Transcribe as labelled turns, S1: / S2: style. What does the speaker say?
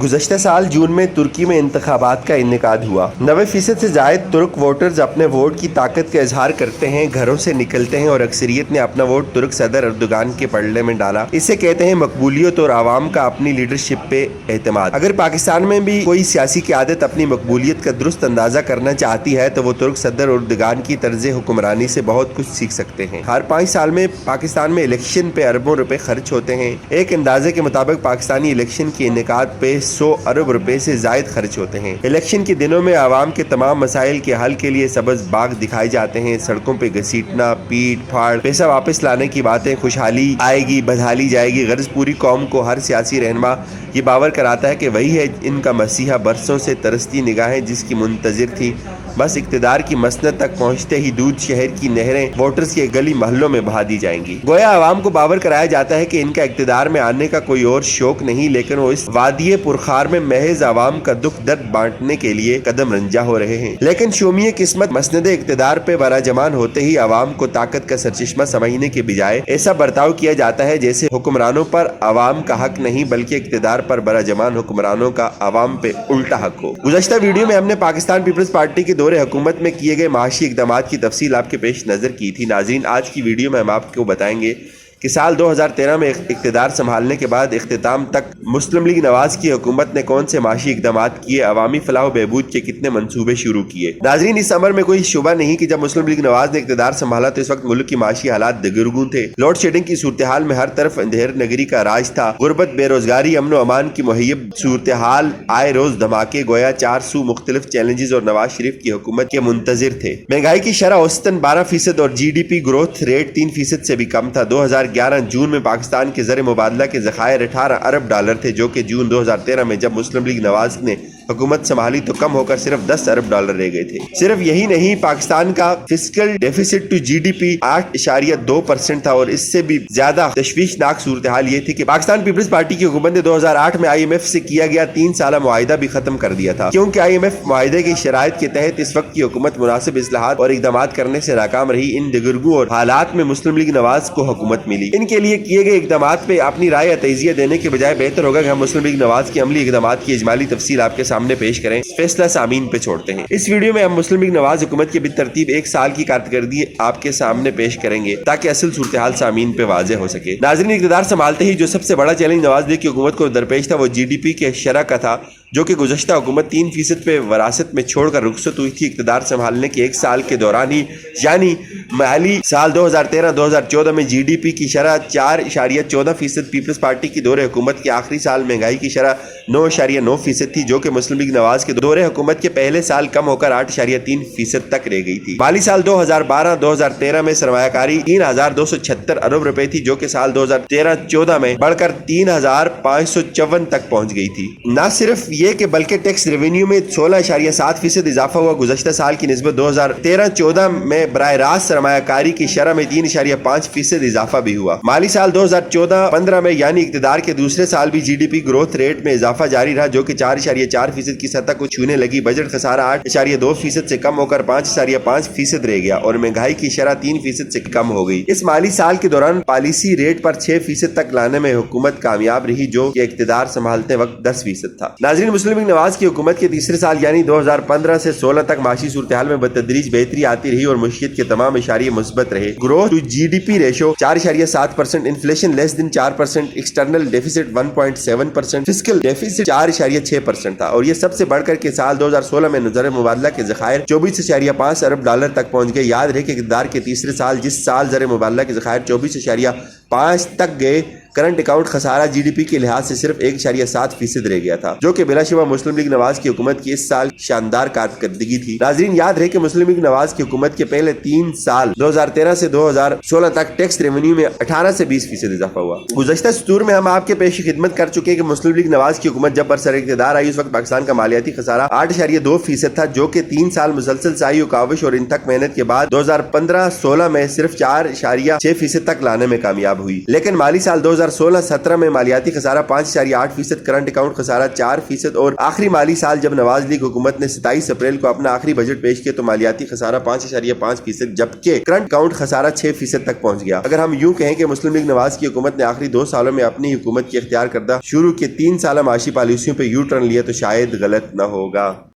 S1: गुज़श्ता साल जून में तुर्की में इंतखाबात का इनेकाद हुआ। 90% से जायद तुर्क वोटर्स अपने वोट की ताकत का इजहार करते हैं, घरों से निकलते हैं और अक्सरियत ने अपना वोट तुर्क सदर अर्दोगान के पलड़े में डाला। इसे कहते हैं मकबूलियत और आवाम का अपनी लीडरशिप पे एतमाद। अगर पाकिस्तान में भी कोई सियासी क़यादत अपनी मकबूलियत का दुरुस्त अंदाज़ा करना चाहती है तो वो तुर्क सदर अर्दोगान की तर्ज हुक्मरानी से बहुत कुछ सीख सकते हैं। हर 5 साल में पाकिस्तान में इलेक्शन पे अरबों रुपए खर्च होते हैं। एक अंदाजे के मुताबिक पाकिस्तानी इलेक्शन के इनेकाद पे 100 अरब रुपए से जायद खर्च होते हैं। इलेक्शन के दिनों में आवाम के तमाम मसाइल के हल के लिए सबज बाग दिखाए जाते हैं। सड़कों पे घसीटना, पीट फाड़, पैसा वापस लाने की बातें, खुशहाली आएगी, बदहाली जाएगी। गर्ज पूरी कौम को हर सियासी रहनुमा ये बावर कराता है कि वही है इनका मसीहा, बरसों से तरसती निगाहें जिसकी मुंतजिर थी। बस इक्तदार की मसनद तक पहुंचते ही दूध शहर की नहरें वोटर्स के गली महलों में बहा दी जाएंगी। गोया आवाम को बावर कराया जाता है कि इनका इक्तदार में आने का कोई और शौक नहीं, लेकिन वो इस वादिये पुरखार में महज आवाम का दुख दर्द बांटने के लिए कदम रंजा हो रहे हैं। लेकिन शोमिय किस्मत मसनद इक्तदार पे बराजमान होते ही आवाम को ताकत का सरचश्मा समझने के बजाय ऐसा बर्ताव किया जाता है जैसे हुक्मरानों पर आवाम का हक नहीं बल्कि इक्तदार पर बराजमान हुक्मरानों का आवाम पे उल्टा हक हो। गुज़श्ता वीडियो में हमने पाकिस्तान पीपल्स पार्टी के दौरे हुकूमत में किए गए माशी इक़दामात की तफसील आपके पेश नज़र की थी। नाज़रीन, आज की वीडियो में हम आपको बताएंगे कि साल 2013 में इक़्तिदार संभालने के बाद इख्तिताम तक मुस्लिम लीग नवाज की हुकूमत ने कौन से माशी इक़दामात किए, अवामी फलाह बहबूद के कितने मंसूबे शुरू किए। नाज़रीन, इस अमर में कोई शुबा नहीं कि जब मुस्लिम लीग नवाज ने इक़्तिदार संभाला तो इस वक्त मुल्क की माशी हालात दगरगू थे। लोड शेडिंग की सूरत हाल में हर तरफ अंधेर नगरी का राज था। गुर्बत, बेरोजगारी, अमन अमान की मुहैयब सूरत हाल, आए रोज धमाके, गोया 4 सू मुख्तलिफ चैलेंजेस और नवाज शरीफ की हुकूमत के मुंतजिर थे। महंगाई की शरह औसतन 12% और GDP ग्रोथ रेट 3% से भी कम था। 2011 जून में पाकिस्तान के ज़र मुबादला के ज़खायर 18 अरब डॉलर थे, जो कि जून 2013 में जब मुस्लिम लीग नवाज ने हुकूमत संभाली तो कम होकर सिर्फ 10 अरब डॉलर रह गए थे। सिर्फ यही नहीं, पाकिस्तान का फिस्कल डेफिसिट टू GDP 8.2% था और इससे भी ज्यादा तशवीशनाक सूरत हाल ये थी कि पाकिस्तान पीपल्स पार्टी की हुकूमत ने 2008 में IMF से किया गया 3 साल मुआहिदा भी खत्म कर दिया था, क्योंकि IMF मुआहिदे की शराइत के तहत इस वक्त की हुकूमत मुनासिब इस्लाहात और इक़दामात करने से नाकाम रही। इन दगरगू और हालात में मुस्लिम लीग नवाज को हुकूमत मिली। इनके लिए किए गए इक़दामात पे अपनी राय या तजिया देने के बजाय बेहतर होगा कि हम मुस्लिम लीग नवाज की अमली इक़दामात की इजमाली तफसील आपके सामने पेश करें। फैसला सामीन पे छोड़ते हैं। इस वीडियो में हम मुस्लिम लीग नवाज हुकूमत की बेतरतीब 1 साल की कारकर्दगी आपके सामने पेश करेंगे ताकि असल सूरत हाल सामीन पे वाज़ेह हो सके। नाज़रीन, इक़्तिदार संभालते ही जो सबसे बड़ा चैलेंज नवाज लीग की हुकूमत को दरपेश था वो GDP के शरह का था, जो कि गुज़श्ता हुकूमत 3% पे वरासत में छोड़कर रुखसत हुई थी। इक़्तिदार संभालने के 1 साल के दौरान ही यानी माली साल 2013-2014 में GDP की शरह 4.14%, पीपल्स पार्टी की दौरे हुकूमत के आखिरी साल महंगाई की शरह 9.9% थी, जो कि मुस्लिम लीग नवाज के दौरे हुकूमत के पहले साल कम होकर 8.3% तक रह गई थी। माली साल 2012-2013 में सरमायाकारी 3,276 अरब रुपए थी, जो कि साल 2013-14 में बढ़कर 3,554 तक पहुंच गई थी। न सिर्फ ये कि बल्कि टैक्स रेवेन्यू में 16.7% इजाफा हुआ। गुज़श्ता साल की निस्बत 2013-14 में बराह रास्त सरमायाकारी की शरह में 3.5% इजाफा भी हुआ। माली साल 2014-15 में यानी इक़्तिदार के दूसरे साल भी GDP ग्रोथ रेट में इजाफा जारी रहा, जो कि 4.4% की सतह को छूने लगी। बजट खसारा 8.2% से कम होकर 5.5% रह गया और महंगाई की शरह 3% से कम हो गई। इस माली साल के दौरान पॉलिसी रेट पर 6% तक लाने में हुकूमत कामयाब रही, जो कि इक़्तिदार संभालते वक्त 10% था। नाज़रीन, मुस्लिम लीग नवाज की हुकूमत के तीसरे साल यानी 2015 से 16 तक माशी सूरत हाल में बतदरीज बेहतरी आती रही और मुश्किल के तमाम इशारे मुस्बत रहे। Growth to GDP ratio 4.7%, inflation less than 4%, external deficit 1.7%, fiscal deficit 4.6% था और ये सबसे बढ़कर के साल 2016 में ज़र मुबादला के ज़खायर 24.5 अरब डॉलर तक पहुंच गए। याद रहे कि इक़्तिदार के तीसरे साल जिस साल ज़र मुबादला के ज़खायर 24.5 तक गए, करंट अकाउंट खसारा GDP के लिहाज से सिर्फ 1.7% रह गया था, जो कि बिलाशुबा मुस्लिम लीग नवाज की हुकूमत की इस साल शानदार कारकर्दगी थी। नाज़रीन, याद रहे कि मुस्लिम लीग नवाज की हुकूमत के पहले 3 साल 2013 से 2016 तक टैक्स रेवेन्यू में 18 से 20% इजाफा हुआ। गुज़श्ता सतूर में हम आपके पेश खिदमत कर चुके हैं कि मुस्लिम लीग नवाज की हुकूमत जब बरसर इक़्तिदार आई उस वक्त पाकिस्तान का मालियाती खसारा 8.2% था, जो कि 3 साल मुसलसल साई काविश और इंतक मेहनत के बाद 2015-16 में सिर्फ 4.6% तक लाने में कामयाब हुई। लेकिन माली साल 2016-17 में मालियाती खसारा 5.8%, करंट अकाउंट खसारा 4% और आखिरी माली साल जब नवाज लीग हुकूमत ने 27 अप्रैल को अपना आखिरी बजट पेश किया तो मालियाती खसारा 5.5%, जबकि करंट अकाउंट खसारा 6% तक पहुंच गया। अगर हम यूं कहें कि मुस्लिम लीग नवाज की हुकूमत ने आखिरी 2 सालों में अपनी हुकूमत की इख्तियार करदा शुरू के 3 साल माशी पॉलिसियों पर यू टर्न लिया तो शायद गलत न होगा।